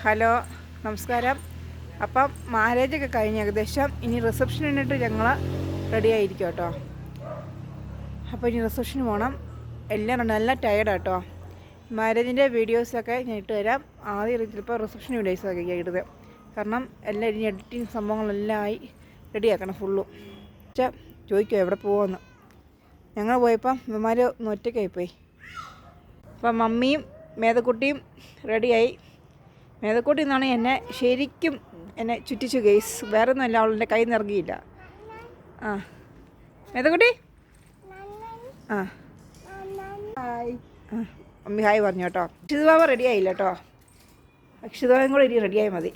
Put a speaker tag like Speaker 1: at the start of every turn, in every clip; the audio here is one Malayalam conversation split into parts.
Speaker 1: ഹലോ, നമസ്കാരം. അപ്പം മാരേജൊക്കെ കഴിഞ്ഞ് ഏകദേശം ഇനി റിസപ്ഷന് വേണ്ടിയിട്ട് ഞങ്ങൾ റെഡി ആയിരിക്കും കേട്ടോ. അപ്പോൾ ഇനി റിസപ്ഷന് പോകണം. എല്ലാം നല്ല ടയേർഡാട്ടോ. മാരേജിൻ്റെ വീഡിയോസൊക്കെ ഞാൻ ഇട്ട് തരാം. ആദ്യം ചിലപ്പോൾ റിസപ്ഷൻ വീഡിയോസൊക്കെ ഇടുക. കാരണം എല്ലാം ഇനി എഡിറ്റിങ് സംഭവങ്ങളെല്ലാം ആയി റെഡിയാക്കണം ഫുള്ളും. പക്ഷേ ചോദിക്കുമോ എവിടെ പോകുമെന്ന്. ഞങ്ങൾ പോയപ്പം ഇവന്മാർ ഒന്ന് ഒറ്റയ്ക്കായിപ്പോയി. അപ്പം മമ്മിയും മേതക്കുട്ടിയും റെഡിയായി. മേതക്കുട്ടി എന്നാണ് ശരിക്കും എന്നെ ചുറ്റിച്ചു ഗെയ്സ്. വേറെ ഒന്നുമല്ല, അവളെൻ്റെ കൈ നിറങ്ങിയില്ല. ആ മേതക്കുട്ടി, ആ ഹായ്. ആ മമ്മി ഹായ് പറഞ്ഞു കേട്ടോ. അക്ഷിതബാബ റെഡി ആയില്ല കേട്ടോ. അക്ഷിതബാബയും കൂടെ ഇനി റെഡിയായി മതി.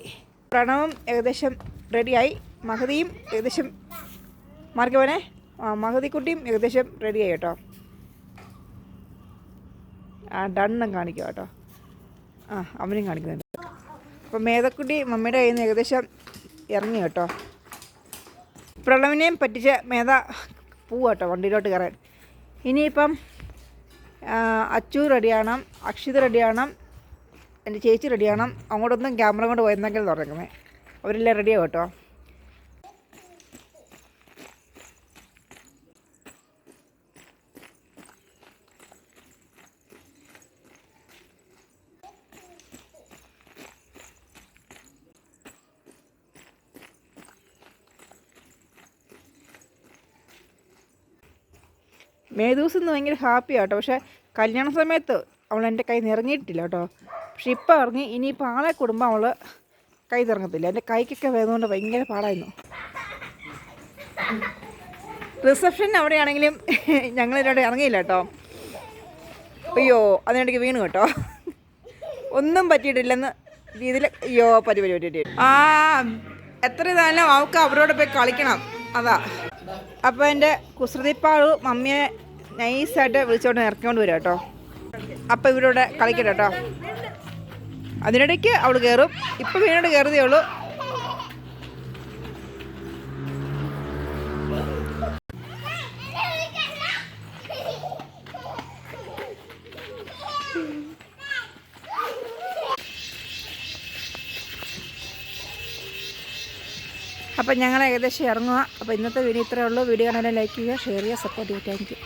Speaker 1: പ്രണവും ഏകദേശം റെഡിയായി. മഹതിയും ഏകദേശം മാർക്കവനെ മഹതിക്കുട്ടിയും ഏകദേശം റെഡിയായി കേട്ടോ. ആ ഡണ്ണും കാണിക്കുക കേട്ടോ. ആ അവനും കാണിക്കുന്നുണ്ട്. അപ്പോൾ മേതക്കുട്ടി മമ്മിയുടെ കയ്യിൽ നിന്ന് ഏകദേശം ഇറങ്ങി കേട്ടോ. പ്രണവിനെയും പറ്റിച്ച് മേധ പോവുക കേട്ടോ വണ്ടിയിലോട്ട് കയറാൻ. ഇനിയിപ്പം അച്ചു റെഡിയാണം, അക്ഷിത റെഡിയാണം, എൻ്റെ ചേച്ചി റെഡിയാണം. അങ്ങോട്ടൊന്നും ക്യാമറ കൊണ്ട് പോയെന്നെങ്കിലും തുടങ്ങുമേ. അവരെല്ലാം റെഡിയാവും കേട്ടോ. മേദൂസ് ഇന്ന് ഭയങ്കര ഹാപ്പിയാണ് കേട്ടോ. പക്ഷേ കല്യാണ സമയത്ത് അവൾ എൻ്റെ കൈ നിറങ്ങിയിട്ടില്ല കേട്ടോ. പക്ഷെ ഇപ്പം ഇറങ്ങി. ഇനിയിപ്പോൾ ആളെ കൂടുമ്പോൾ അവൾ കൈ തിറങ്ങത്തില്ല. എൻ്റെ കൈക്കൊക്കെ വേദനകൊണ്ട് ഭയങ്കര പാടായിരുന്നു. റിസപ്ഷൻ അവിടെയാണെങ്കിലും ഞങ്ങളിവിടെ ഇറങ്ങിയില്ല കേട്ടോ. അയ്യോ അതിനിടയ്ക്ക് വീണു കേട്ടോ. ഒന്നും പറ്റിയിട്ടില്ലെന്ന് രീതിയിൽ. അയ്യോ പറ്റി ആ എത്ര ഇതായാലും അവൾക്ക് അവരോട് പോയി കളിക്കണം, അതാ. അപ്പോൾ എൻ്റെ കുസൃതിപ്പാളു മമ്മിയെ നൈസായിട്ട് വിളിച്ചോണ്ട് ഇറക്കിക്കൊണ്ട് വരും കേട്ടോ. അപ്പോൾ ഇവരോട് കളിക്കട്ടെ കേട്ടോ. അതിനിടയ്ക്ക് അവൾ കയറും. ഇപ്പം വീണോട് കയറുതേ ഉള്ളൂ. അപ്പം ഞങ്ങൾ ഏകദേശം ഇറങ്ങുക. അപ്പോൾ ഇന്നത്തെ വീഡിയോ ഇത്രയേ ഉള്ളൂ. വീഡിയോ കാണാൻ ലൈക്ക് ചെയ്യുക, ഷെയർ ചെയ്യുക, സപ്പോർട്ട് ചെയ്യുക. Thank you.